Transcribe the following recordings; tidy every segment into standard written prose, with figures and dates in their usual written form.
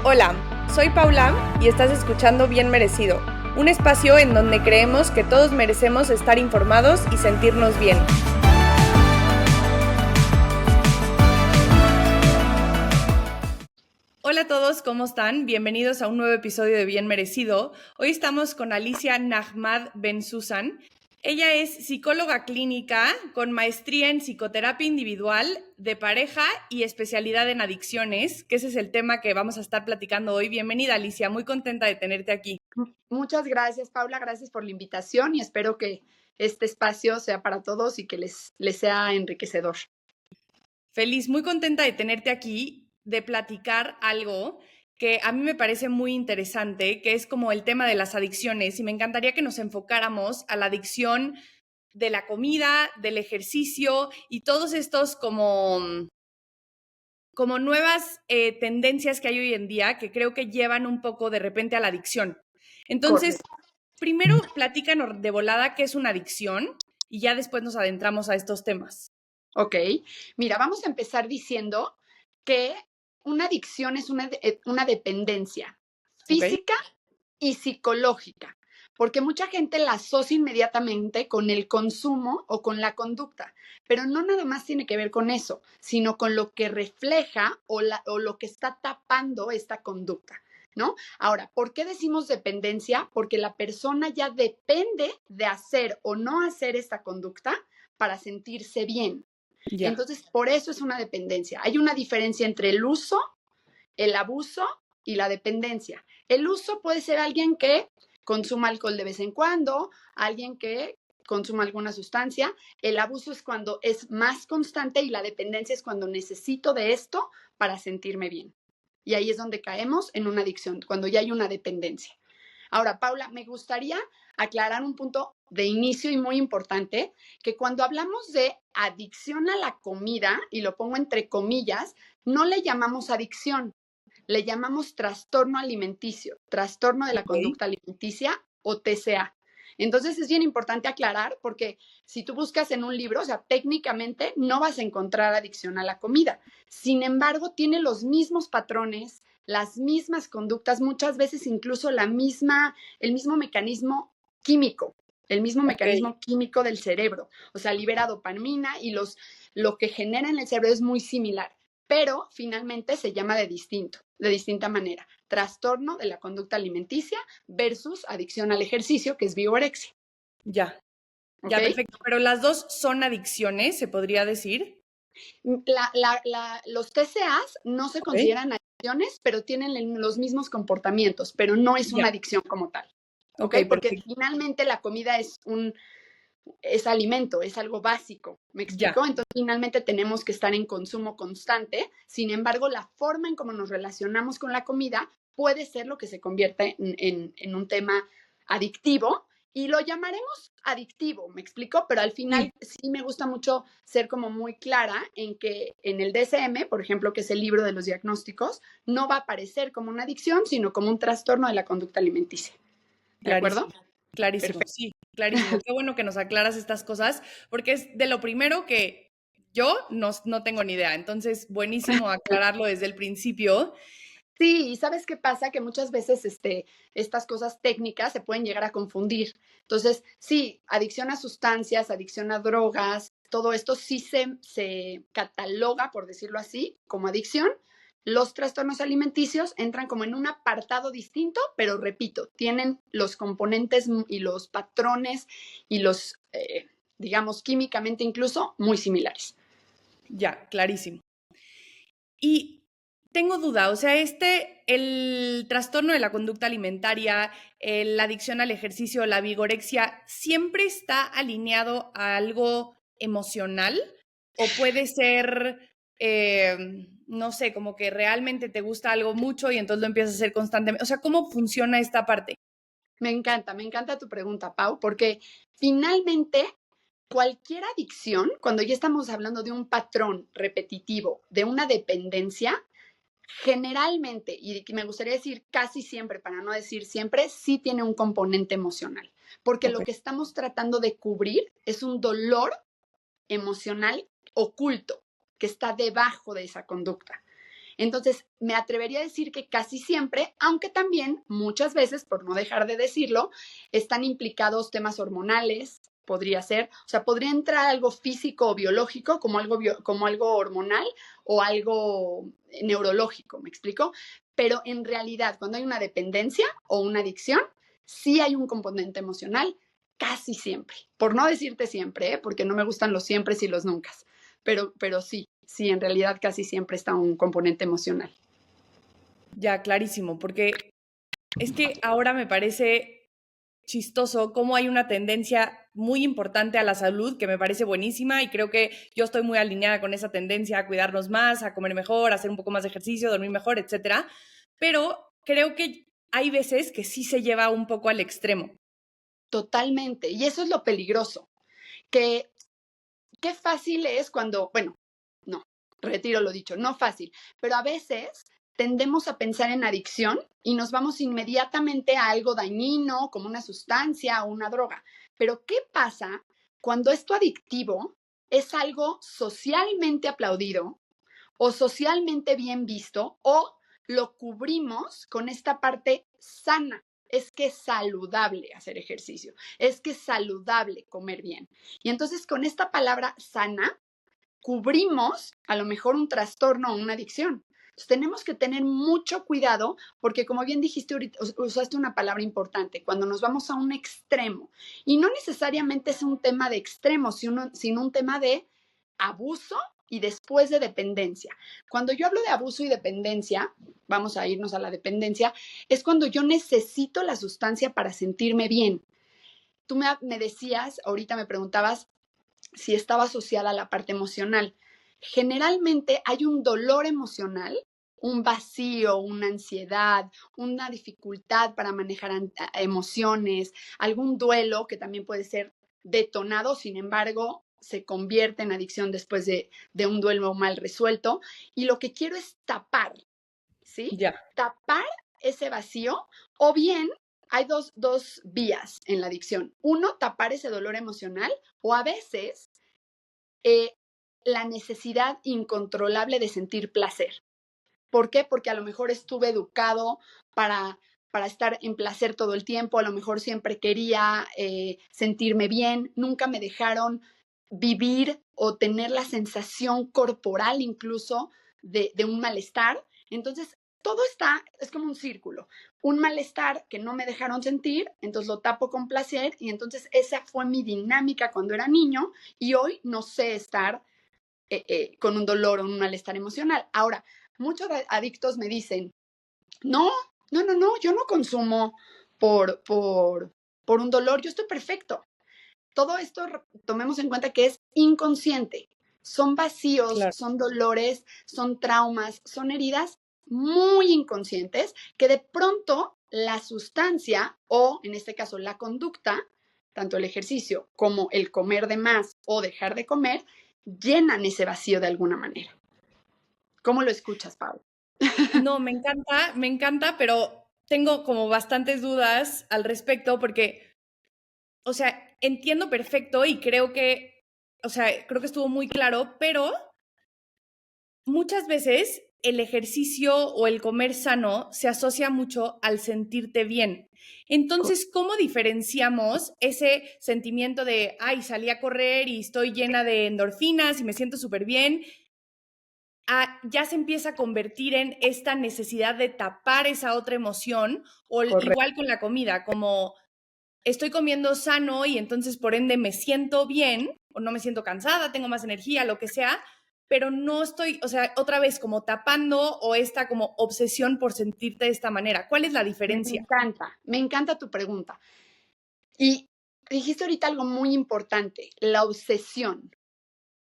Hola, soy Paula y estás escuchando Bien Merecido, un espacio en donde creemos que todos merecemos estar informados y sentirnos bien. Hola a todos, ¿cómo están? Bienvenidos a un nuevo episodio de Bien Merecido. Hoy estamos con Alicia Nahmad Ben-Susan. Ella es psicóloga clínica con maestría en psicoterapia individual, de pareja y especialidad en adicciones, que ese es el tema que vamos a estar platicando hoy. Bienvenida, Alicia, muy contenta de tenerte aquí. Muchas gracias, Paula, gracias por la invitación y espero que este espacio sea para todos y que les sea enriquecedor. Feliz, muy contenta de tenerte aquí, de platicar algo que a mí me parece muy interesante, que es como el tema de las adicciones, y me encantaría que nos enfocáramos a la adicción de la comida, del ejercicio y todos estos como nuevas tendencias que hay hoy en día que creo que llevan un poco de repente a la adicción. Entonces, Correcto. primero platícanos de volada qué es una adicción y ya después nos adentramos a estos temas. Ok, mira, vamos a empezar diciendo que una adicción es una dependencia ¿Ok? física y psicológica, porque mucha gente la asocia inmediatamente con el consumo o con la conducta, pero no nada más tiene que ver con eso, sino con lo que refleja o lo que está tapando esta conducta, ¿no? Ahora, ¿por qué decimos dependencia? Porque la persona ya depende de hacer o no hacer esta conducta para sentirse bien. Ya. Entonces, por eso es una dependencia. Hay una diferencia entre el uso, el abuso y la dependencia. El uso puede ser alguien que consuma alcohol de vez en cuando, alguien que consuma alguna sustancia. El abuso es cuando es más constante y la dependencia es cuando necesito de esto para sentirme bien. Y ahí es donde caemos en una adicción, cuando ya hay una dependencia. Ahora, Paula, me gustaría aclarar un punto de inicio y muy importante, que cuando hablamos de adicción a la comida, y lo pongo entre comillas, no le llamamos adicción, le llamamos trastorno alimenticio, trastorno de la Ok. conducta alimenticia o TCA. Entonces es bien importante aclarar porque si tú buscas en un libro, o sea, técnicamente no vas a encontrar adicción a la comida. Sin embargo, tiene los mismos patrones, las mismas conductas, muchas veces incluso el mismo mecanismo químico, el mismo Ok. mecanismo químico del cerebro. O sea, libera dopamina y lo que genera en el cerebro es muy similar, pero finalmente se llama de distinta manera. Trastorno de la conducta alimenticia versus adicción al ejercicio, que es vigorexia. Ya. ¿Ok? Ya, perfecto. Pero las dos son adicciones, se podría decir. Los TCAs no se Ok. consideran adicciones, pero tienen los mismos comportamientos, pero no es una Ya. adicción como tal. Ok, ¿Ok? Porque perfecto. finalmente la comida es alimento, es algo básico, ¿me Ya. explico? Entonces, finalmente tenemos que estar en consumo constante, sin embargo, la forma en cómo nos relacionamos con la comida puede ser lo que se convierte en un tema adictivo y lo llamaremos adictivo, ¿me explico? Pero al Sí. final sí me gusta mucho ser como muy clara en que en el DSM, por ejemplo, que es el libro de los diagnósticos, no va a aparecer como una adicción, sino como un trastorno de la conducta alimenticia. ¿De acuerdo? Clarísimo. Clarísimo. Perfecto. Sí, clarísimo. Qué bueno que nos aclaras estas cosas, porque es de lo primero que yo no tengo ni idea. Entonces, buenísimo aclararlo desde el principio. Sí, y ¿sabes qué pasa? Que muchas veces estas cosas técnicas se pueden llegar a confundir. Entonces, sí, adicción a sustancias, adicción a drogas, todo esto sí se cataloga, por decirlo así, como adicción. Los trastornos alimenticios entran como en un apartado distinto, pero repito, tienen los componentes y los patrones y digamos, químicamente incluso muy similares. Ya, clarísimo. Y tengo duda, o sea, el trastorno de la conducta alimentaria, la adicción al ejercicio, la vigorexia, ¿siempre está alineado a algo emocional? ¿O puede ser, no sé, como que realmente te gusta algo mucho y entonces lo empiezas a hacer constantemente? O sea, ¿cómo funciona esta parte? Me encanta tu pregunta, Pau, porque finalmente cualquier adicción, cuando ya estamos hablando de un patrón repetitivo, de una dependencia, generalmente, y me gustaría decir casi siempre, para no decir siempre, sí tiene un componente emocional, porque Ok, lo que estamos tratando de cubrir es un dolor emocional oculto que está debajo de esa conducta. Entonces, me atrevería a decir que casi siempre, aunque también muchas veces, por no dejar de decirlo, están implicados temas hormonales, podría ser, o sea, podría entrar algo físico o biológico como algo hormonal o algo neurológico, ¿me explico? Pero en realidad, cuando hay una dependencia o una adicción, sí hay un componente emocional casi siempre. Por no decirte siempre, ¿eh? Porque no me gustan los siempre y los nunca. Pero sí, sí, en realidad casi siempre está un componente emocional. Ya, clarísimo, porque es que ahora me parece chistoso cómo hay una tendencia muy importante a la salud que me parece buenísima y creo que yo estoy muy alineada con esa tendencia a cuidarnos más, a comer mejor, a hacer un poco más de ejercicio, dormir mejor, etcétera. Pero creo que hay veces que sí se lleva un poco al extremo. Totalmente. Y eso es lo peligroso. Que qué fácil es cuando, bueno, no, retiro lo dicho, no fácil, pero a veces tendemos a pensar en adicción y nos vamos inmediatamente a algo dañino, como una sustancia o una droga. Pero ¿qué pasa cuando esto adictivo es algo socialmente aplaudido o socialmente bien visto o lo cubrimos con esta parte sana? Es que es saludable hacer ejercicio, es que es saludable comer bien. Y entonces con esta palabra sana cubrimos a lo mejor un trastorno o una adicción. Entonces, tenemos que tener mucho cuidado porque, como bien dijiste, usaste una palabra importante, cuando nos vamos a un extremo. Y no necesariamente es un tema de extremo, sino un tema de abuso y después de dependencia. Cuando yo hablo de abuso y dependencia, vamos a irnos a la dependencia, es cuando yo necesito la sustancia para sentirme bien. Tú me decías, ahorita me preguntabas si estaba asociada a la parte emocional. Generalmente hay un dolor emocional, un vacío, una ansiedad, una dificultad para manejar emociones, algún duelo que también puede ser detonado, sin embargo, se convierte en adicción después de un duelo mal resuelto. Y lo que quiero es tapar, ¿sí? Ya. Tapar ese vacío o bien hay dos vías en la adicción. Uno, tapar ese dolor emocional o a veces eh, la necesidad incontrolable de sentir placer. ¿Por qué? Porque a lo mejor estuve educado para, para estar en placer todo el tiempo, a lo mejor siempre quería sentirme bien, nunca me dejaron vivir o tener la sensación corporal incluso de un malestar. Entonces, todo es como un círculo. Un malestar que no me dejaron sentir, entonces lo tapo con placer y entonces esa fue mi dinámica cuando era niño y hoy no sé estar con un dolor o un malestar emocional. Ahora, muchos adictos me dicen, no, no, yo no consumo por un dolor, yo estoy perfecto. Todo esto tomemos en cuenta que es inconsciente. Son vacíos, Claro. son dolores, son traumas, son heridas muy inconscientes que de pronto la sustancia o en este caso la conducta, tanto el ejercicio como el comer de más o dejar de comer, llenan ese vacío de alguna manera. ¿Cómo lo escuchas, Pau? No, me encanta, pero tengo como bastantes dudas al respecto porque, o sea, entiendo perfecto y creo que, o sea, creo que estuvo muy claro, pero muchas veces el ejercicio o el comer sano se asocia mucho al sentirte bien. Entonces, ¿cómo diferenciamos ese sentimiento de, ay, salí a correr y estoy llena de endorfinas y me siento súper bien? Ya se empieza a convertir en esta necesidad de tapar esa otra emoción, o Correcto. igual con la comida, como estoy comiendo sano y entonces por ende me siento bien, o no me siento cansada, tengo más energía, lo que sea, pero no estoy, o sea, otra vez como tapando o esta como obsesión por sentirte de esta manera. ¿Cuál es la diferencia? Me encanta tu pregunta. Y dijiste ahorita algo muy importante, la obsesión.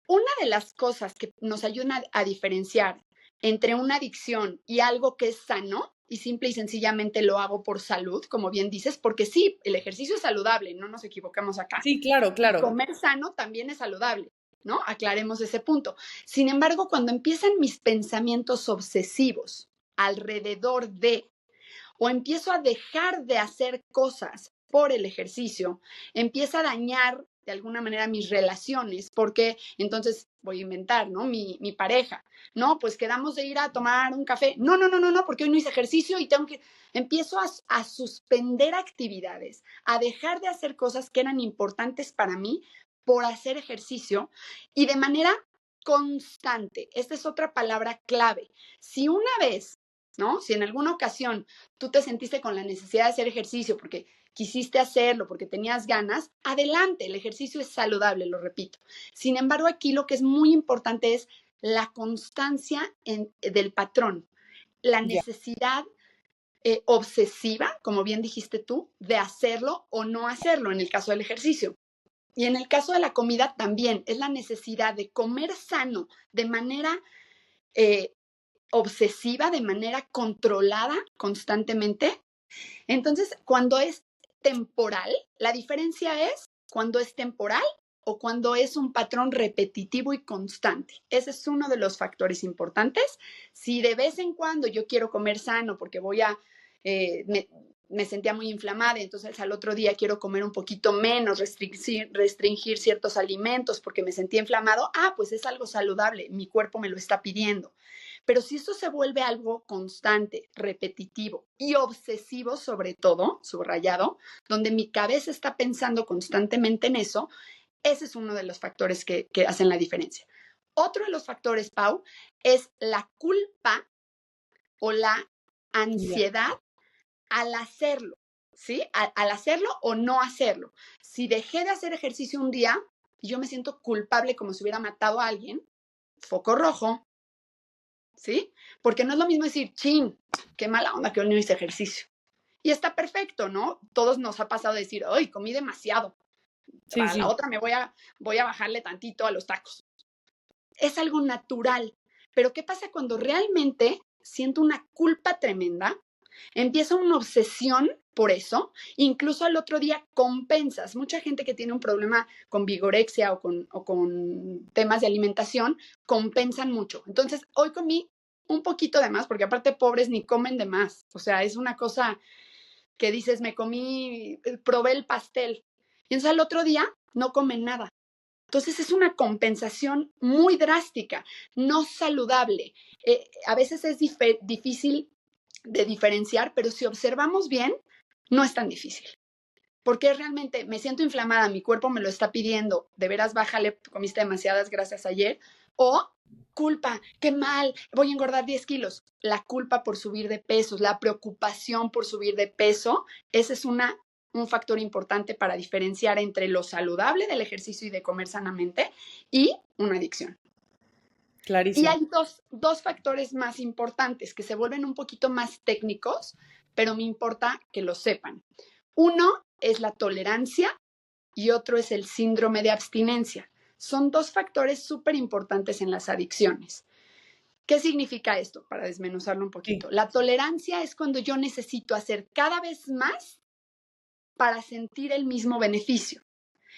Una de las cosas que nos ayudan a diferenciar entre una adicción y algo que es sano, y simple y sencillamente lo hago por salud, como bien dices, porque sí, el ejercicio es saludable, no nos equivocamos acá. Sí, claro, Y claro. comer sano también es saludable, ¿no? Aclaremos ese punto. Sin embargo, cuando empiezan mis pensamientos obsesivos alrededor de, o empiezo a dejar de hacer cosas por el ejercicio, empieza a dañar de alguna manera mis relaciones, porque entonces voy a inventar, ¿no? Mi pareja, no, pues quedamos de ir a tomar un café, no, no, no, no, no, porque hoy no hice ejercicio y tengo que, empiezo a suspender actividades, a dejar de hacer cosas que eran importantes para mí por hacer ejercicio y de manera constante. Esta es otra palabra clave. Si una vez, ¿no? Si en alguna ocasión tú te sentiste con la necesidad de hacer ejercicio porque quisiste hacerlo, porque tenías ganas, adelante, el ejercicio es saludable, lo repito. Sin embargo, aquí lo que es muy importante es la constancia del patrón, la Ya. necesidad obsesiva, como bien dijiste tú, de hacerlo o no hacerlo en el caso del ejercicio. Y en el caso de la comida también es la necesidad de comer sano de manera eh, obsesiva, de manera controlada constantemente. Entonces, cuando es temporal, la diferencia es cuando es temporal o cuando es un patrón repetitivo y constante. Ese es uno de los factores importantes. Si de vez en cuando yo quiero comer sano porque voy a, me sentía muy inflamada, entonces al otro día quiero comer un poquito menos, restringir ciertos alimentos porque me sentí inflamado, pues es algo saludable, mi cuerpo me lo está pidiendo. Pero si esto se vuelve algo constante, repetitivo y obsesivo, sobre todo, subrayado, donde mi cabeza está pensando constantemente en eso, ese es uno de los factores que hacen la diferencia. Otro de los factores, Pau, es la culpa o la Ya. ansiedad al hacerlo, ¿sí? Al hacerlo o no hacerlo. Si dejé de hacer ejercicio un día y yo me siento culpable como si hubiera matado a alguien, foco rojo, ¿sí? Porque no es lo mismo decir, chin, qué mala onda que hoy no hice ejercicio. Y está perfecto, ¿no? Todos nos ha pasado decir, ay, comí demasiado. Sí, Para la sí. otra voy a bajarle tantito a los tacos. Es algo natural. Pero ¿qué pasa cuando realmente siento una culpa tremenda? Empieza una obsesión por eso, incluso al otro día compensas. Mucha gente que tiene un problema con vigorexia o con temas de alimentación, compensan mucho. Entonces, hoy comí un poquito de más, porque aparte pobres ni comen de más. O sea, es una cosa que dices, me comí, probé el pastel. Y entonces al otro día no comen nada. Entonces es una compensación muy drástica, no saludable. A veces es difícil de diferenciar, pero si observamos bien, no es tan difícil. Porque realmente me siento inflamada, mi cuerpo me lo está pidiendo, de veras bájale, comiste demasiadas grasas ayer, o culpa, qué mal, voy a engordar 10 kilos. La culpa por subir de peso, la preocupación por subir de peso, ese es un factor importante para diferenciar entre lo saludable del ejercicio y de comer sanamente y una adicción. Y Clarísimo. hay dos factores más importantes que se vuelven un poquito más técnicos, pero me importa que lo sepan. Uno es la tolerancia y otro es el síndrome de abstinencia. Son dos factores súper importantes en las adicciones. ¿Qué significa esto? Para desmenuzarlo un Sí. poquito. La tolerancia es cuando yo necesito hacer cada vez más para sentir el mismo beneficio.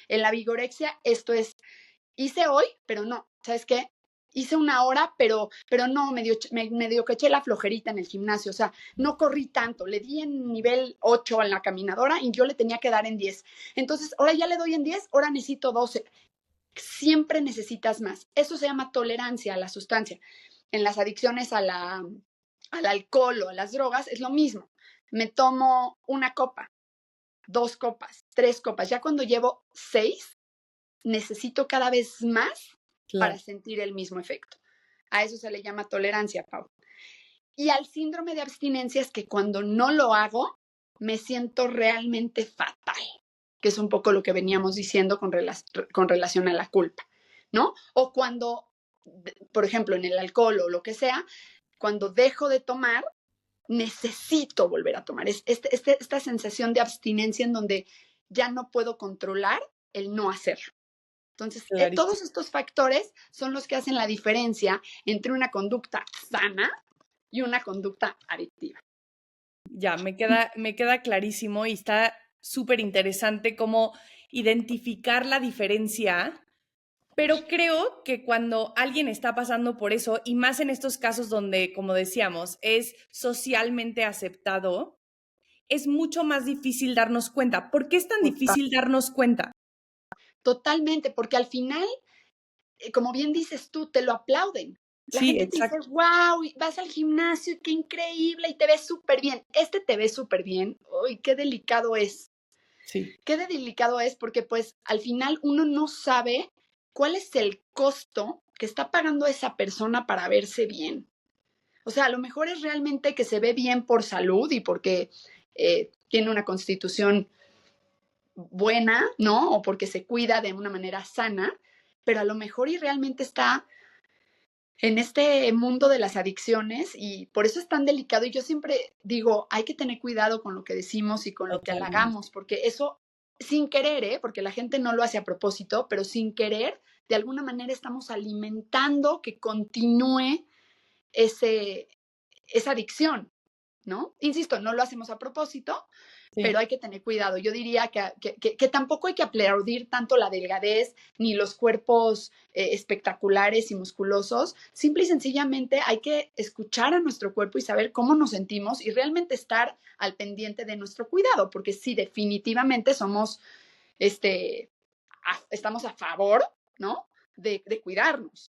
En la vigorexia esto es, hice hoy, pero no, ¿sabes qué? Hice una hora, pero no, medio que eché la flojerita en el gimnasio, o sea, no corrí tanto, le di en nivel 8 en la caminadora y yo le tenía que dar en 10. Entonces, ahora ya le doy en 10, ahora necesito 12. Siempre necesitas más. Eso se llama tolerancia a la sustancia. En las adicciones al alcohol o a las drogas es lo mismo. Me tomo una copa, 2 copas, 3 copas. Ya cuando llevo 6, necesito cada vez más para Claro. sentir el mismo efecto. A eso se le llama tolerancia, Pau. Y al síndrome de abstinencia es que cuando no lo hago, me siento realmente fatal, que es un poco lo que veníamos diciendo con relación a la culpa, ¿no? O cuando, por ejemplo, en el alcohol o lo que sea, cuando dejo de tomar, necesito volver a tomar. Es esta sensación de abstinencia en donde ya no puedo controlar el no hacerlo. Entonces, Clarísimo. todos estos factores son los que hacen la diferencia entre una conducta sana y una conducta adictiva. Ya, me queda clarísimo y está súper interesante cómo identificar la diferencia, pero creo que cuando alguien está pasando por eso, y más en estos casos donde, como decíamos, es socialmente aceptado, es mucho más difícil darnos cuenta. ¿Por qué es tan Total. difícil darnos cuenta? Totalmente, porque al final, como bien dices tú, te lo aplauden. La Sí, gente te dice, exacto. wow, vas al gimnasio, qué increíble, y te ves súper bien. Te ve súper bien. Uy, qué delicado es. Sí, Qué delicado es porque pues al final uno no sabe cuál es el costo que está pagando esa persona para verse bien. O sea, a lo mejor es realmente que se ve bien por salud y porque tiene una constitución buena, ¿no? O porque se cuida de una manera sana, pero a lo mejor y realmente está en este mundo de las adicciones y por eso es tan delicado. Y yo siempre digo, hay que tener cuidado con lo que decimos y con lo que totalmente. halagamos, porque eso sin querer, porque la gente no lo hace a propósito, pero sin querer, de alguna manera estamos alimentando que continúe ese, esa adicción, ¿no? Insisto, no lo hacemos a propósito, pero Sí. hay que tener cuidado. Yo diría que tampoco hay que aplaudir tanto la delgadez ni los cuerpos espectaculares y musculosos. Simple y sencillamente hay que escuchar a nuestro cuerpo y saber cómo nos sentimos y realmente estar al pendiente de nuestro cuidado, porque sí, definitivamente somos, estamos a favor, ¿no? De cuidarnos,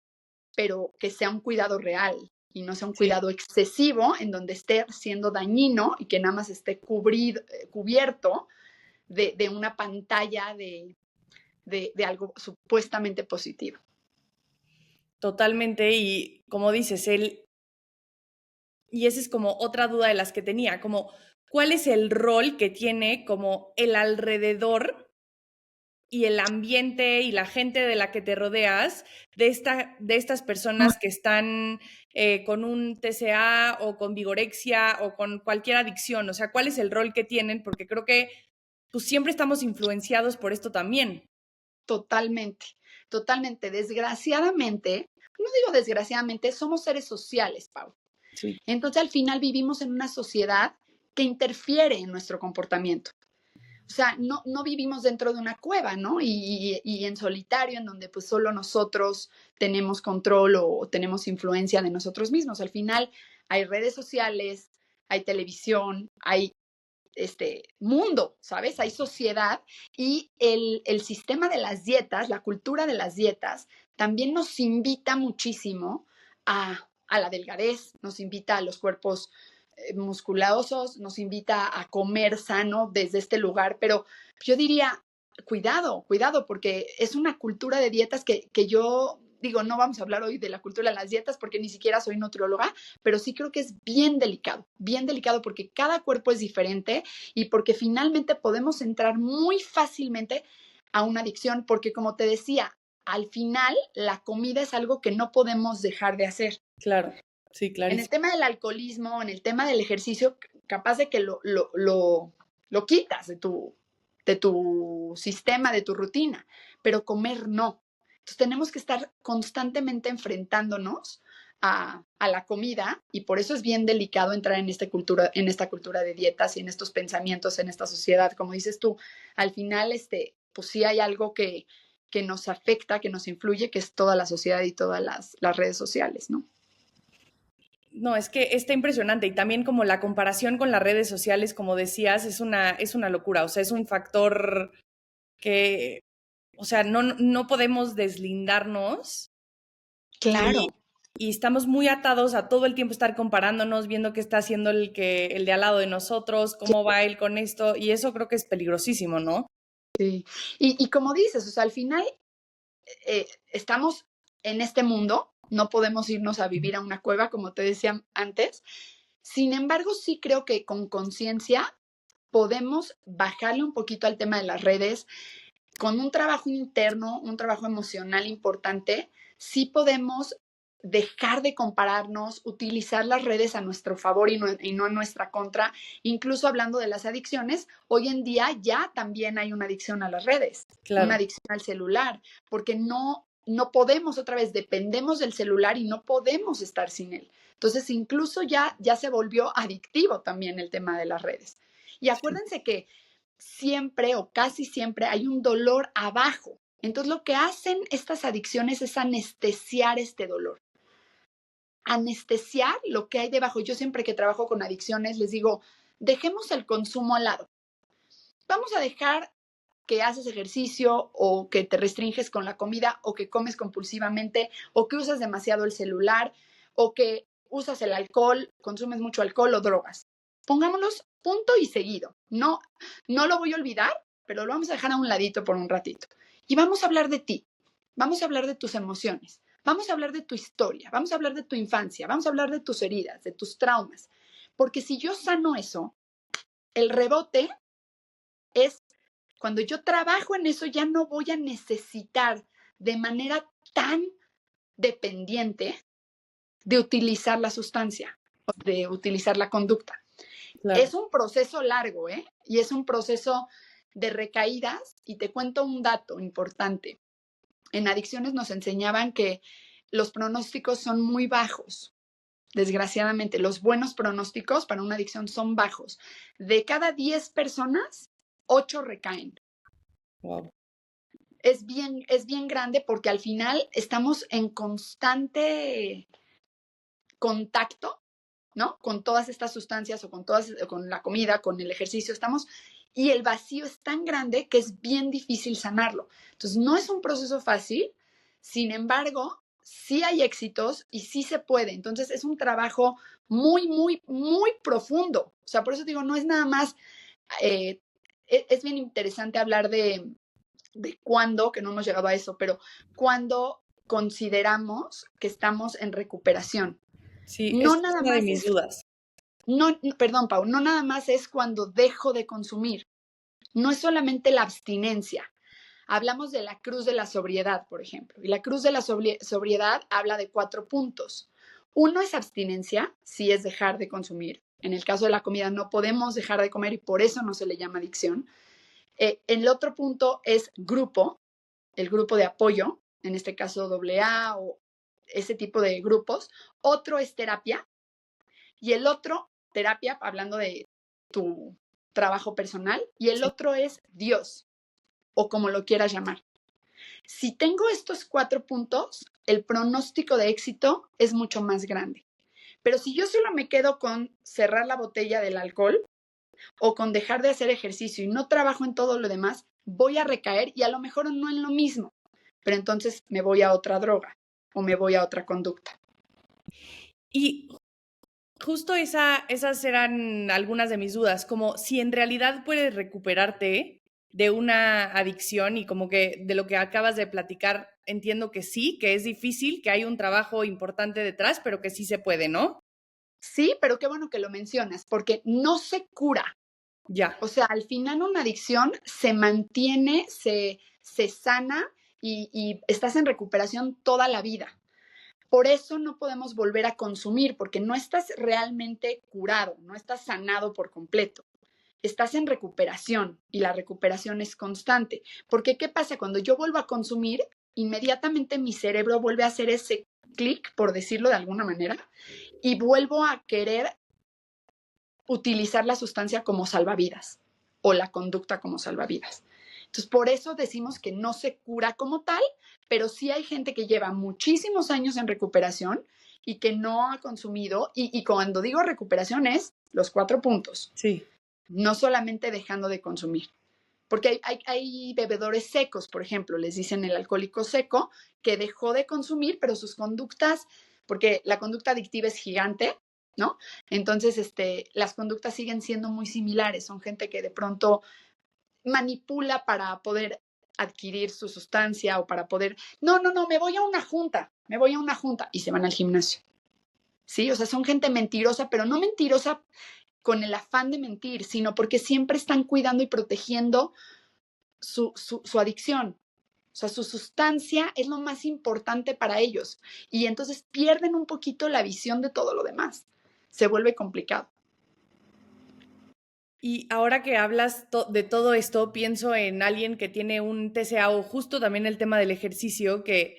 pero que sea un cuidado real y no sea un Sí. cuidado excesivo en donde esté siendo dañino y que nada más esté cubierto de una pantalla de algo supuestamente positivo. Totalmente, y como dices, y esa es como otra duda de las que tenía, como, ¿cuál es el rol que tiene como el alrededor y el ambiente y la gente de la que te rodeas de estas personas que están con un TCA o con vigorexia o con cualquier adicción? O sea, ¿cuál es el rol que tienen? Porque creo que pues siempre estamos influenciados por esto también. Totalmente, totalmente. Desgraciadamente, no digo desgraciadamente, somos seres sociales, Pau. Sí, Entonces, al final vivimos en una sociedad que interfiere en nuestro comportamiento. O sea, no vivimos dentro de una cueva, ¿no? Y en solitario, en donde pues solo nosotros tenemos control o tenemos influencia de nosotros mismos. Al final hay redes sociales, hay televisión, hay este mundo, ¿sabes? Hay sociedad y el sistema de las dietas, la cultura de las dietas, también nos invita muchísimo a la delgadez, nos invita a los cuerpos musculosos, nos invita a comer sano desde este lugar, pero yo diría, cuidado, cuidado, porque es una cultura de dietas que yo digo, no vamos a hablar hoy de la cultura de las dietas porque ni siquiera soy nutrióloga, pero sí creo que es bien delicado porque cada cuerpo es diferente y porque finalmente podemos entrar muy fácilmente a una adicción, porque como te decía, al final la comida es algo que no podemos dejar de hacer. claro, sí, En el clarísimo. tema del alcoholismo, en el tema del ejercicio, capaz de que lo quitas de tu sistema, de tu rutina, pero comer no. Entonces tenemos que estar constantemente enfrentándonos a la comida y por eso es bien delicado entrar en esta cultura de dietas y en estos pensamientos, en esta sociedad. Como dices tú, al final, pues sí hay algo que nos afecta, que nos influye, que es toda la sociedad y todas las redes sociales, ¿no? No, es que está impresionante y también como la comparación con las redes sociales, como decías, es una locura, o sea, es un factor que, o sea, no podemos deslindarnos y, Claro. y estamos muy atados a todo el tiempo estar comparándonos, viendo qué está haciendo el de al lado de nosotros, cómo va él con esto, y eso creo que es peligrosísimo, ¿no? Sí, y como dices, o sea, al final estamos en este mundo, no podemos irnos a vivir a una cueva, como te decía antes. Sin embargo, sí creo que con conciencia podemos bajarle un poquito al tema de las redes, con un trabajo interno, un trabajo emocional importante, sí podemos dejar de compararnos, utilizar las redes a nuestro favor y no en nuestra contra. Incluso hablando de las adicciones, hoy en día ya también hay una adicción a las redes, una Claro, adicción al celular, porque no podemos, otra vez, dependemos del celular y no podemos estar sin él. Entonces, incluso ya se volvió adictivo también el tema de las redes. Y sí, acuérdense que siempre o casi siempre hay un dolor abajo. Entonces lo que hacen estas adicciones es anestesiar este dolor, anestesiar lo que hay debajo. Yo siempre que trabajo con adicciones les digo, dejemos el consumo al lado. Vamos a dejar que haces ejercicio o que te restringes con la comida o que comes compulsivamente o que usas demasiado el celular o que usas el alcohol, consumes mucho alcohol o drogas. Pongámoslos punto y seguido. No, no lo voy a olvidar, pero lo vamos a dejar a un ladito por un ratito. Y vamos a hablar de ti, vamos a hablar de tus emociones, vamos a hablar de tu historia, vamos a hablar de tu infancia, vamos a hablar de tus heridas, de tus traumas. Porque si yo sano eso, el rebote es cuando yo trabajo en eso, ya no voy a necesitar de manera tan dependiente de utilizar la sustancia, de utilizar la conducta. Claro. Es un proceso largo, ¿eh? Y es un proceso de recaídas. Y te cuento un dato importante. En adicciones nos enseñaban que los pronósticos son muy bajos. Desgraciadamente, los buenos pronósticos para una adicción son bajos. De cada 10 personas, 8 recaen. Wow. Es bien grande porque al final estamos en constante contacto, ¿no? Con todas estas sustancias o con la comida, con el ejercicio, y el vacío es tan grande que es bien difícil sanarlo. Entonces, no es un proceso fácil, sin embargo, sí hay éxitos y sí se puede. Entonces, es un trabajo muy, muy, muy profundo. O sea, por eso digo, no es nada más, es bien interesante hablar de cuándo, que no hemos llegado a eso, pero cuándo consideramos que estamos en recuperación. Sí, No esa es nada una de más mis es, dudas. no, perdón, Pau, no nada más es cuando dejo de consumir. No es solamente la abstinencia. Hablamos de la cruz de la sobriedad, por ejemplo. Y la cruz de la sobriedad habla de 4 puntos. Uno es abstinencia, sí es dejar de consumir. En el caso de la comida no podemos dejar de comer y por eso no se le llama adicción. El otro punto es grupo, el grupo de apoyo, en este caso AA o ese tipo de grupos. Otro es terapia y el otro, terapia, hablando de tu trabajo personal, y el Sí. otro es Dios o como lo quieras llamar. Si tengo estos 4 puntos, el pronóstico de éxito es mucho más grande. Pero si yo solo me quedo con cerrar la botella del alcohol o con dejar de hacer ejercicio y no trabajo en todo lo demás, voy a recaer y a lo mejor no en lo mismo, pero entonces me voy a otra droga o me voy a otra conducta. Y justo esas eran algunas de mis dudas, como si en realidad puedes recuperarte de una adicción y como que de lo que acabas de platicar, entiendo que sí, que es difícil, que hay un trabajo importante detrás, pero que sí se puede, ¿no? Sí, pero qué bueno que lo mencionas, porque no se cura. Ya. O sea, al final una adicción se mantiene, se sana y estás en recuperación toda la vida. Por eso no podemos volver a consumir, porque no estás realmente curado, no estás sanado por completo. Estás en recuperación y la recuperación es constante. Porque ¿qué pasa? Cuando yo vuelvo a consumir, inmediatamente mi cerebro vuelve a hacer ese clic, por decirlo de alguna manera, y vuelvo a querer utilizar la sustancia como salvavidas o la conducta como salvavidas. Entonces, por eso decimos que no se cura como tal, pero sí hay gente que lleva muchísimos años en recuperación y que no ha consumido. Y cuando digo recuperación es los 4 puntos, Sí. no solamente dejando de consumir. Porque hay bebedores secos, por ejemplo, les dicen el alcohólico seco, que dejó de consumir, pero sus conductas, porque la conducta adictiva es gigante, ¿no? Entonces, las conductas siguen siendo muy similares. Son gente que de pronto manipula para poder adquirir su sustancia o para poder, no, me voy a una junta y se van al gimnasio. Sí, o sea, son gente mentirosa, pero no mentirosa con el afán de mentir, sino porque siempre están cuidando y protegiendo su adicción. O sea, su sustancia es lo más importante para ellos. Y entonces pierden un poquito la visión de todo lo demás. Se vuelve complicado. Y ahora que hablas de todo esto, pienso en alguien que tiene un TCA o justo también el tema del ejercicio, que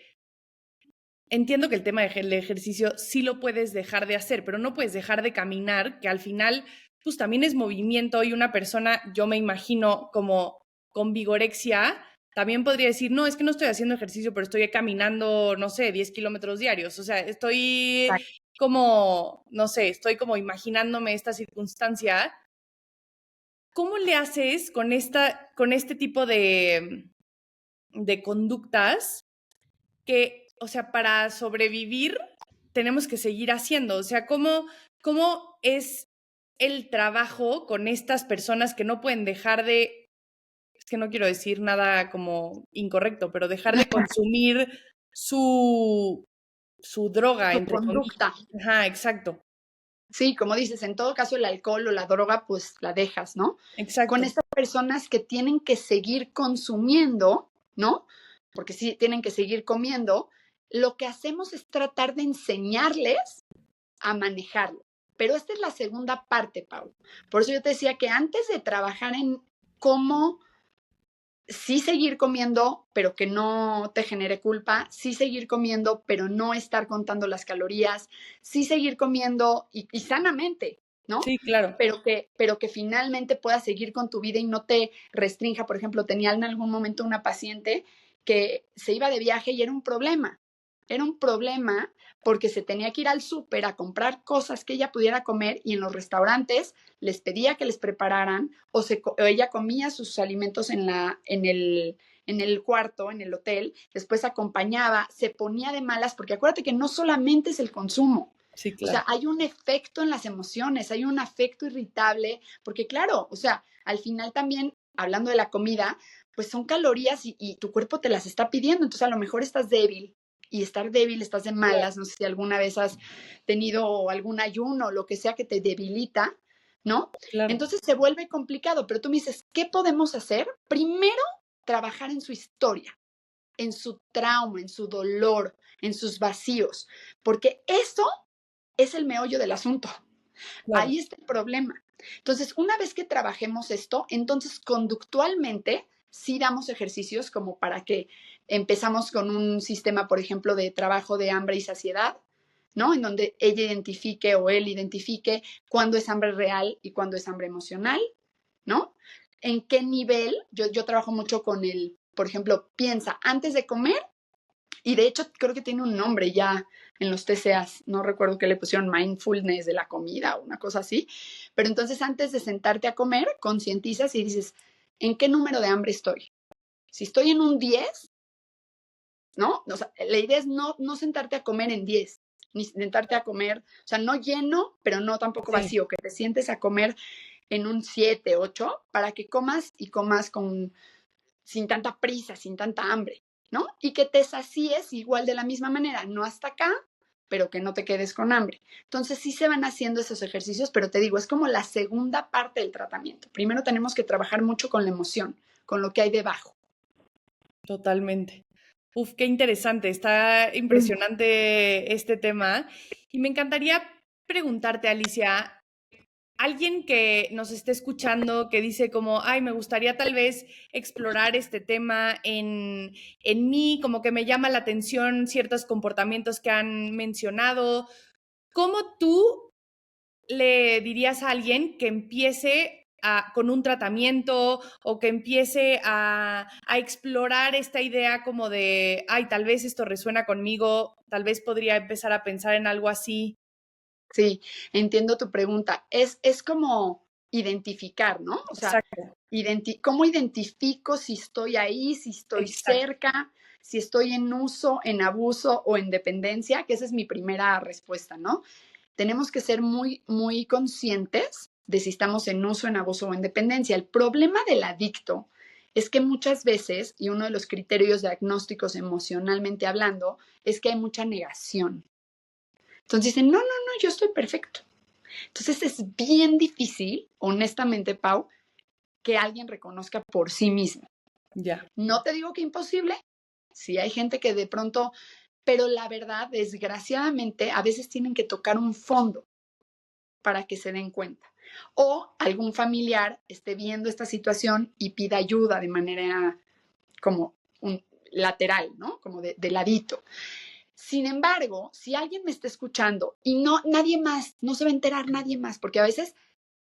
entiendo que el tema del ejercicio sí lo puedes dejar de hacer, pero no puedes dejar de caminar, que al final pues también es movimiento y una persona, yo me imagino como con vigorexia, también podría decir, no, es que no estoy haciendo ejercicio, pero estoy caminando, no sé, 10 kilómetros diarios. O sea, estoy Exacto. como, no sé, estoy como imaginándome esta circunstancia ¿cómo le haces con este tipo de conductas que, o sea, para sobrevivir tenemos que seguir haciendo? O sea, ¿cómo es el trabajo con estas personas que no pueden dejar de, es que no quiero decir nada como incorrecto, pero dejar de consumir su, su droga, Su entre comillas? conducta. Ajá, exacto, Sí, como dices, en todo caso el alcohol o la droga, pues la dejas, ¿no? Con exacto. estas personas que tienen que seguir consumiendo, ¿no? Porque sí, tienen que seguir comiendo, lo que hacemos es tratar de enseñarles a manejarlo. Pero esta es la segunda parte, Pau. Por eso yo te decía que antes de trabajar en cómo sí seguir comiendo, pero que no te genere culpa, sí seguir comiendo, pero no estar contando las calorías, sí seguir comiendo y sanamente, ¿no? Sí, claro. Pero que finalmente puedas seguir con tu vida y no te restrinja. Por ejemplo, tenía en algún momento una paciente que se iba de viaje y era un problema. Era un problema porque se tenía que ir al súper a comprar cosas que ella pudiera comer y en los restaurantes les pedía que les prepararan o ella comía sus alimentos en el cuarto, en el hotel, después acompañaba, se ponía de malas, porque acuérdate que no solamente es el consumo, Sí, o sea, claro. hay un efecto en las emociones, hay un afecto irritable, porque claro, o sea, al final también, hablando de la comida, pues son calorías y tu cuerpo te las está pidiendo, entonces a lo mejor estás débil y estar débil, estás de malas, no sé si alguna vez has tenido algún ayuno o lo que sea que te debilita, ¿no? Claro. Entonces se vuelve complicado, pero tú me dices, ¿qué podemos hacer? Primero, trabajar en su historia, en su trauma, en su dolor, en sus vacíos, porque eso es el meollo del asunto. Claro. Ahí está el problema. Entonces, una vez que trabajemos esto, entonces conductualmente sí damos ejercicios como para que empezamos con un sistema, por ejemplo, de trabajo de hambre y saciedad, ¿no? En donde ella identifique o él identifique cuándo es hambre real y cuándo es hambre emocional, ¿no? En qué nivel, yo trabajo mucho con el, por ejemplo, piensa antes de comer, y de hecho creo que tiene un nombre ya en los TCAs, no recuerdo qué le pusieron, mindfulness de la comida o una cosa así, pero entonces antes de sentarte a comer, concientizas y dices, ¿en qué número de hambre estoy? Si estoy en un 10, ¿no? O sea, la idea es no sentarte a comer en 10, ni sentarte a comer, o sea, no lleno, pero no tampoco Sí, vacío, que te sientes a comer en un 7, 8, para que comas y comas sin tanta prisa, sin tanta hambre, ¿no? Y que te sacies igual de la misma manera, no hasta acá, pero que no te quedes con hambre. Entonces sí se van haciendo esos ejercicios, pero te digo, es como la segunda parte del tratamiento. Primero tenemos que trabajar mucho con la emoción, con lo que hay debajo. totalmente. Uf, qué interesante. Está impresionante este tema. Y me encantaría preguntarte, Alicia, alguien que nos esté escuchando, que dice como, ay, me gustaría tal vez explorar este tema en mí, como que me llama la atención ciertos comportamientos que han mencionado. ¿Cómo tú le dirías a alguien que empiece con un tratamiento o que empiece a explorar esta idea como de, ay, tal vez esto resuena conmigo, tal vez podría empezar a pensar en algo así? Sí, entiendo tu pregunta. Es como identificar, ¿no? O sea, Exacto, ¿cómo identifico si estoy ahí, si estoy exacto. cerca, si estoy en uso, en abuso o en dependencia? Que esa es mi primera respuesta, ¿no? Tenemos que ser muy, muy conscientes de si estamos en uso, en abuso o en dependencia. El problema del adicto es que muchas veces, y uno de los criterios diagnósticos emocionalmente hablando, es que hay mucha negación. Entonces dicen, no, yo estoy perfecto. Entonces es bien difícil, honestamente, Pau, que alguien reconozca por sí mismo. Ya, No te digo que imposible, sí hay gente que de pronto, pero la verdad, desgraciadamente, a veces tienen que tocar un fondo para que se den cuenta. O algún familiar esté viendo esta situación y pida ayuda de manera como un lateral, ¿no? Como de ladito. Sin embargo, si alguien me está escuchando y no, nadie más, no se va a enterar nadie más, porque a veces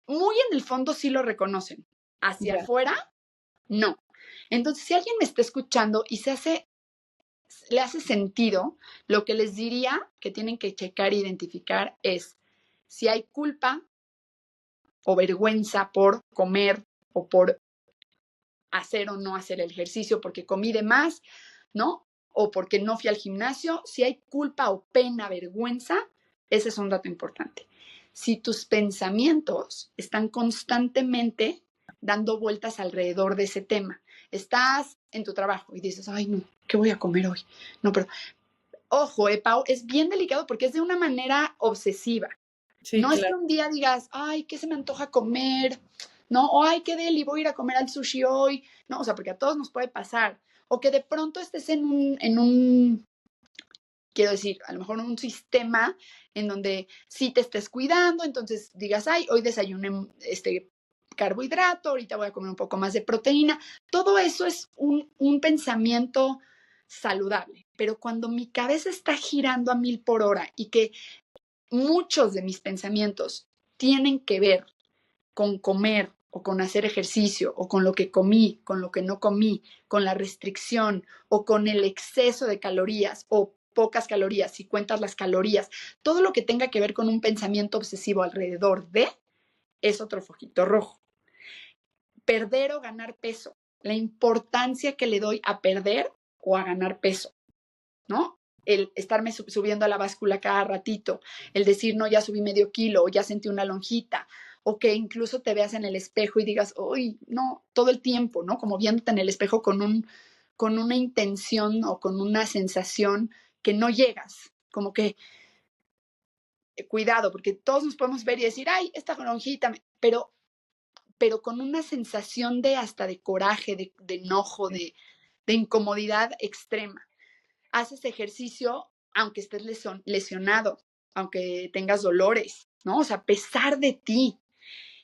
muy en el fondo sí lo reconocen. Hacia ya. afuera, no. Entonces, si alguien me está escuchando y le hace sentido, lo que les diría que tienen que checar e identificar es si hay culpa o vergüenza por comer o por hacer o no hacer el ejercicio, porque comí de más, ¿no? O porque no fui al gimnasio. Si hay culpa o pena, vergüenza, ese es un dato importante. Si tus pensamientos están constantemente dando vueltas alrededor de ese tema, estás en tu trabajo y dices, ay, no, ¿qué voy a comer hoy? No, pero ojo, Pau, es bien delicado porque es de una manera obsesiva. Sí, No es que claro. un día digas, ay, ¿qué se me antoja comer? ¿No? O ay, qué deli, voy a ir a comer al sushi hoy. No, o sea, porque a todos nos puede pasar. O que de pronto estés quiero decir, a lo mejor un sistema en donde sí te estés cuidando, entonces digas, ay, hoy desayuné carbohidrato, ahorita voy a comer un poco más de proteína. Todo eso es un pensamiento saludable. Pero cuando mi cabeza está girando a 1000 por hora y que muchos de mis pensamientos tienen que ver con comer o con hacer ejercicio o con lo que comí, con lo que no comí, con la restricción o con el exceso de calorías o pocas calorías, si cuentas las calorías, todo lo que tenga que ver con un pensamiento obsesivo alrededor de, es otro fojito rojo. Perder o ganar peso, la importancia que le doy a perder o a ganar peso, ¿no? El estarme subiendo a la báscula cada ratito, el decir, no, ya subí medio kilo, o ya sentí una lonjita, o que incluso te veas en el espejo y digas, uy, no, todo el tiempo, ¿no? Como viéndote en el espejo con una intención o con una sensación que no llegas, como que cuidado, porque todos nos podemos ver y decir, ay, esta lonjita, pero con una sensación de hasta de coraje, de enojo, de incomodidad extrema. Haces ejercicio aunque estés lesionado, aunque tengas dolores, ¿no? O sea, a pesar de ti.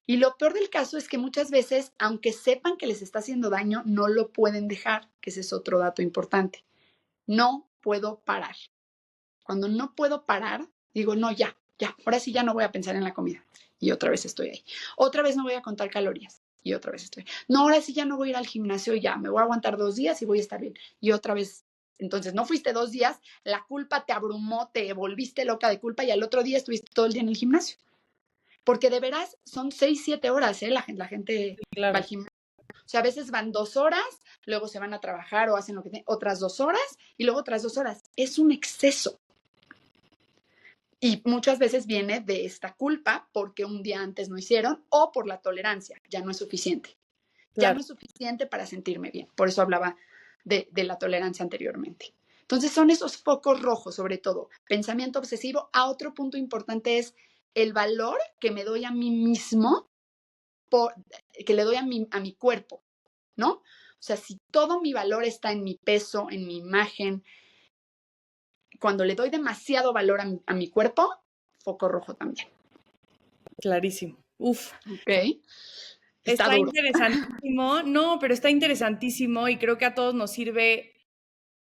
Y lo peor del caso es que muchas veces, aunque sepan que les está haciendo daño, no lo pueden dejar, que ese es otro dato importante. No puedo parar. Cuando no puedo parar, digo, no, ya, ahora sí ya no voy a pensar en la comida. Y otra vez estoy ahí. Otra vez no voy a contar calorías. Y otra vez estoy. No, ahora sí ya no voy a ir al gimnasio, ya, me voy a aguantar 2 días y voy a estar bien. Y otra vez. Entonces, no fuiste 2 días, la culpa te abrumó, te volviste loca de culpa y al otro día estuviste todo el día en el gimnasio. Porque de veras son 6, 7 horas, ¿eh? La gente va Claro. al gimnasio. O sea, a veces van 2 horas, luego se van a trabajar o hacen lo que tienen, otras 2 horas y luego otras 2 horas. Es un exceso. Y muchas veces viene de esta culpa porque un día antes no hicieron o por la tolerancia. Ya no es suficiente. Ya no Claro. es suficiente para sentirme bien. Por eso hablaba de la tolerancia anteriormente. Entonces son esos focos rojos, sobre todo. Pensamiento obsesivo. A otro punto importante es el valor que me doy a mí mismo, que le doy a mi cuerpo, ¿no? O sea, si todo mi valor está en mi peso, en mi imagen, cuando le doy demasiado valor a mi cuerpo, foco rojo también. Clarísimo. Uf. Ok. Está Está duro. interesantísimo. No, pero está interesantísimo y creo que a todos nos sirve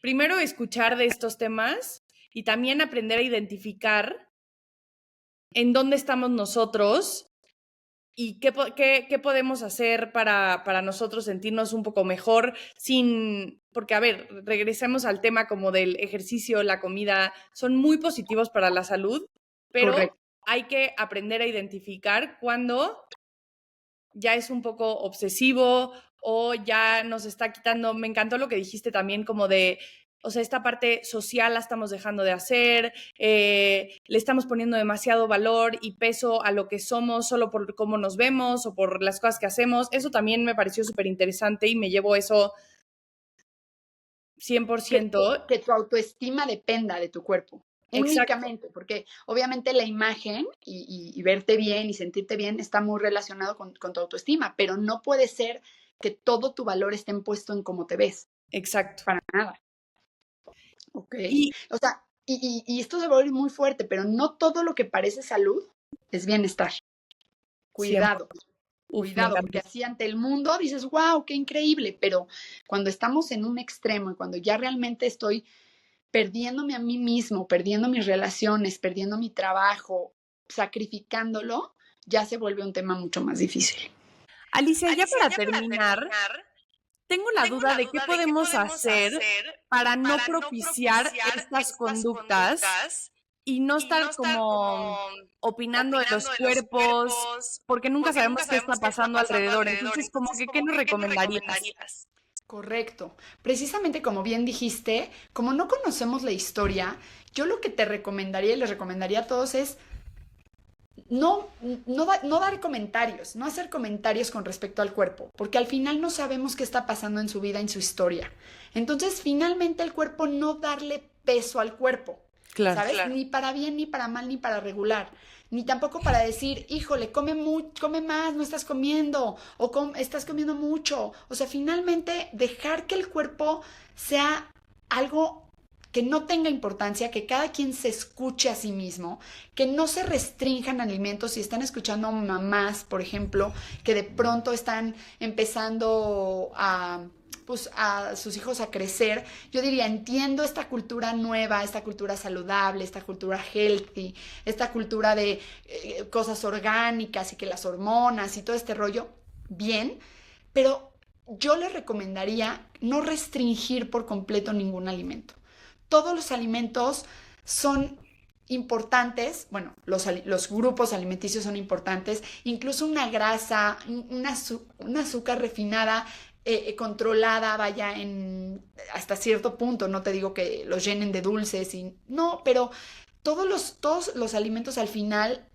primero escuchar de estos temas y también aprender a identificar en dónde estamos nosotros y qué podemos hacer para nosotros sentirnos un poco mejor porque a ver, regresemos al tema como del ejercicio, la comida, son muy positivos para la salud, pero Correcto. hay que aprender a identificar cuando ya es un poco obsesivo o ya nos está quitando. Me encantó lo que dijiste también como de, o sea, esta parte social la estamos dejando de hacer, le estamos poniendo demasiado valor y peso a lo que somos solo por cómo nos vemos o por las cosas que hacemos. Eso también me pareció súper interesante y me llevo eso Que, 100%. que tu autoestima dependa de tu cuerpo. Exacto, Únicamente, porque obviamente la imagen y verte bien y sentirte bien está muy relacionado con tu autoestima, pero no puede ser que todo tu valor esté puesto en cómo te ves, exacto. para nada. Ok. Y O sea, y esto se va a oír muy fuerte, pero no todo lo que parece salud es bienestar. siempre, Cuidado, uf, me cuidado, encanta. porque así ante el mundo dices, wow, qué increíble, pero cuando estamos en un extremo y cuando ya realmente estoy perdiéndome a mí mismo, perdiendo mis relaciones, perdiendo mi trabajo, sacrificándolo, ya se vuelve un tema mucho más difícil. Alicia, ya Alicia, para ya para terminar, terminar, tengo la tengo duda la de qué duda de qué podemos podemos hacer hacer para no para no propiciar propiciar estas estas conductas conductas y no estar como opinando de los cuerpos, porque nunca sabemos qué está pasando alrededor. Entonces, como que, ¿qué nos recomendarías? Correcto. Precisamente como bien dijiste, como no conocemos la historia, yo lo que te recomendaría y les recomendaría a todos es no, no dar comentarios, no hacer comentarios con respecto al cuerpo, porque al final no sabemos qué está pasando en su vida, en su historia. Entonces, finalmente el cuerpo no darle peso al cuerpo, Claro. ¿sabes? Claro. Ni para bien, ni para mal, ni para regular. Ni tampoco para decir, híjole, come más, no estás comiendo, o estás comiendo mucho. O sea, finalmente dejar que el cuerpo sea algo que no tenga importancia, que cada quien se escuche a sí mismo, que no se restrinjan alimentos. Si están escuchando a mamás, por ejemplo, que de pronto están empezando pues, a sus hijos a crecer, yo diría, entiendo esta cultura nueva, esta cultura saludable, esta cultura healthy, esta cultura de cosas orgánicas y que las hormonas y todo este rollo, bien, pero yo les recomendaría no restringir por completo ningún alimento. Todos los alimentos son importantes, bueno, los grupos alimenticios son importantes, incluso una grasa, una azúcar refinada, controlada, vaya, hasta cierto punto, no te digo que los llenen de dulces, no, pero todos los alimentos al final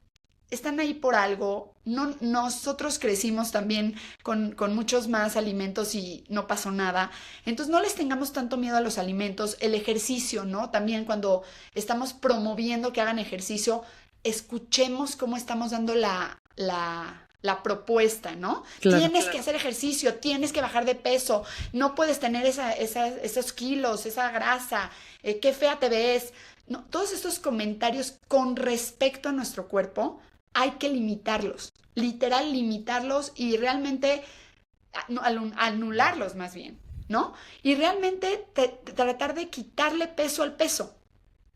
están ahí por algo. No, nosotros crecimos también con muchos más alimentos y no pasó nada. Entonces no les tengamos tanto miedo a los alimentos. El ejercicio, ¿no? También cuando estamos promoviendo que hagan ejercicio, escuchemos cómo estamos dando la propuesta, ¿no? Claro. Tienes que hacer ejercicio, tienes que bajar de peso, no puedes tener esos kilos, esa grasa, qué fea te ves. No, todos estos comentarios con respecto a nuestro cuerpo hay que limitarlos, literal limitarlos y realmente anularlos más bien, ¿no? Y realmente tratar de quitarle peso al peso.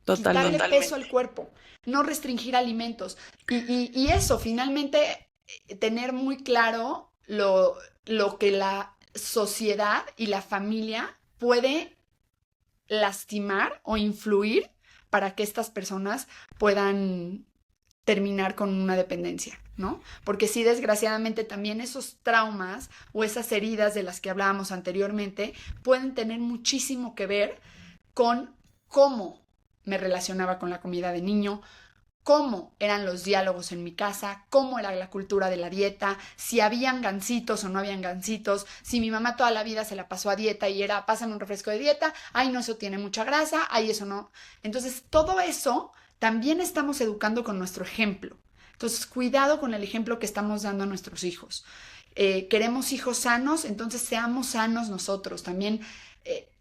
Totalmente. Quitarle peso al cuerpo, no restringir alimentos. Y eso, finalmente, tener muy claro lo que la sociedad y la familia puede lastimar o influir para que estas personas puedan terminar con una dependencia, ¿no? Porque sí, desgraciadamente también esos traumas o esas heridas de las que hablábamos anteriormente pueden tener muchísimo que ver con cómo me relacionaba con la comida de niño, cómo eran los diálogos en mi casa, cómo era la cultura de la dieta, si habían gancitos o no habían gancitos, si mi mamá toda la vida se la pasó a dieta y era, pásame un refresco de dieta, ay, no, eso tiene mucha grasa, ay, eso no. Entonces, todo eso también estamos educando con nuestro ejemplo. Entonces, cuidado con el ejemplo que estamos dando a nuestros hijos. Queremos hijos sanos, entonces seamos sanos nosotros. También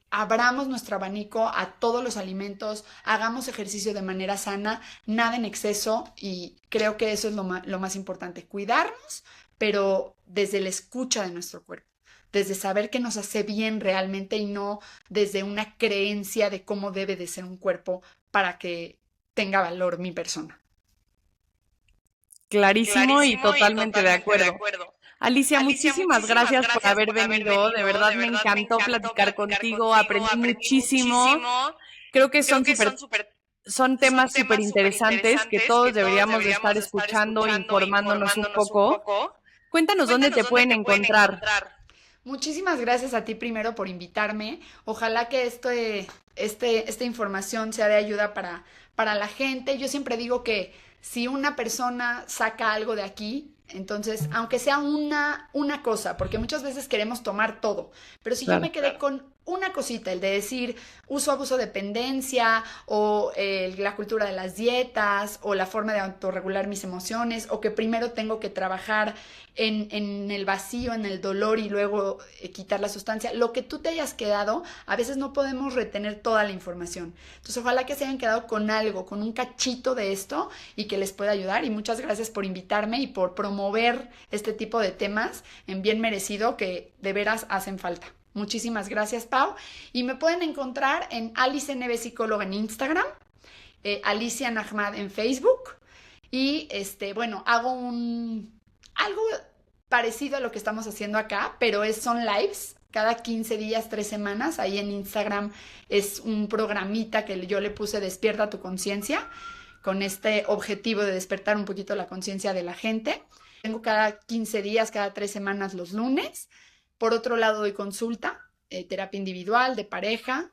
abramos nuestro abanico a todos los alimentos, hagamos ejercicio de manera sana, nada en exceso, y creo que eso es lo más importante, cuidarnos, pero desde la escucha de nuestro cuerpo, desde saber que nos hace bien realmente y no desde una creencia de cómo debe de ser un cuerpo para que tenga valor mi persona. Clarísimo y totalmente de acuerdo. Alicia, muchísimas gracias por haber venido. De verdad me encantó platicar contigo, aprendí muchísimo. Creo que son temas súper interesantes que todos deberíamos de estar escuchando, informándonos un poco. Cuéntanos dónde te pueden encontrar. Muchísimas gracias a ti primero por invitarme. Ojalá que esta información sea de ayuda para la gente. Yo siempre digo que si una persona saca algo de aquí, entonces, aunque sea una cosa, porque muchas veces queremos tomar todo, pero si yo me quedé con una cosita, el de decir uso, abuso, dependencia, o la cultura de las dietas, o la forma de autorregular mis emociones, o que primero tengo que trabajar en el vacío, en el dolor y luego quitar la sustancia, lo que tú te hayas quedado, a veces no podemos retener toda la información. Entonces, ojalá que se hayan quedado con algo, con un cachito de esto y que les pueda ayudar. Y muchas gracias por invitarme y por promover este tipo de temas en bien merecido que de veras hacen falta. Muchísimas gracias, Pau. Y me pueden encontrar en Alice NB Psicóloga en Instagram, Alicia Nahmad en Facebook. Y bueno, hago algo parecido a lo que estamos haciendo acá, pero son lives cada 15 días, 3 semanas. Ahí en Instagram es un programita que yo le puse Despierta tu conciencia. con este objetivo de despertar un poquito la conciencia de la gente. Tengo cada 15 días, cada 3 semanas los lunes. Por otro lado, doy consulta, terapia individual, de pareja,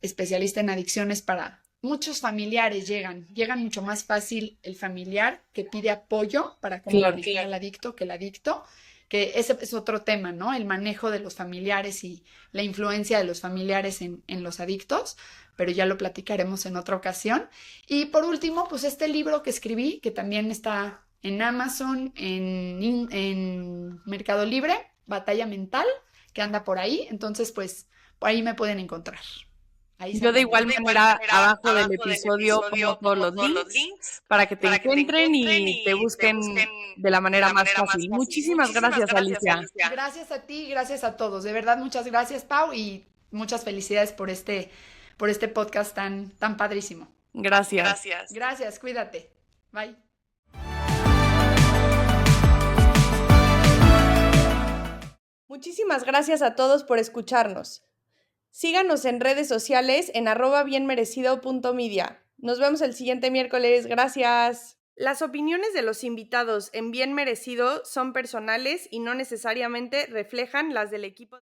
especialista en adicciones para muchos familiares. Llegan mucho más fácil el familiar que pide apoyo para cómo manejar al adicto que el adicto, que ese es otro tema, ¿no? El manejo de los familiares y la influencia de los familiares en los adictos, pero ya lo platicaremos en otra ocasión. Y por último, pues este libro que escribí, que también está en Amazon, en Mercado Libre, Batalla Mental, que anda por ahí. Entonces, pues, por ahí me pueden encontrar. Yo de igual manera, abajo del episodio pongo todos los links para que te encuentren y te busquen de la manera más fácil. Muchísimas gracias, Alicia. Gracias a ti, gracias a todos. De verdad, muchas gracias, Pau, y muchas felicidades por este podcast tan padrísimo. Gracias. Gracias, cuídate. Bye. Muchísimas gracias a todos por escucharnos. Síganos en redes sociales en @bienmerecido.media. Nos vemos el siguiente miércoles. Gracias. Las opiniones de los invitados en Bien Merecido son personales y no necesariamente reflejan las del equipo.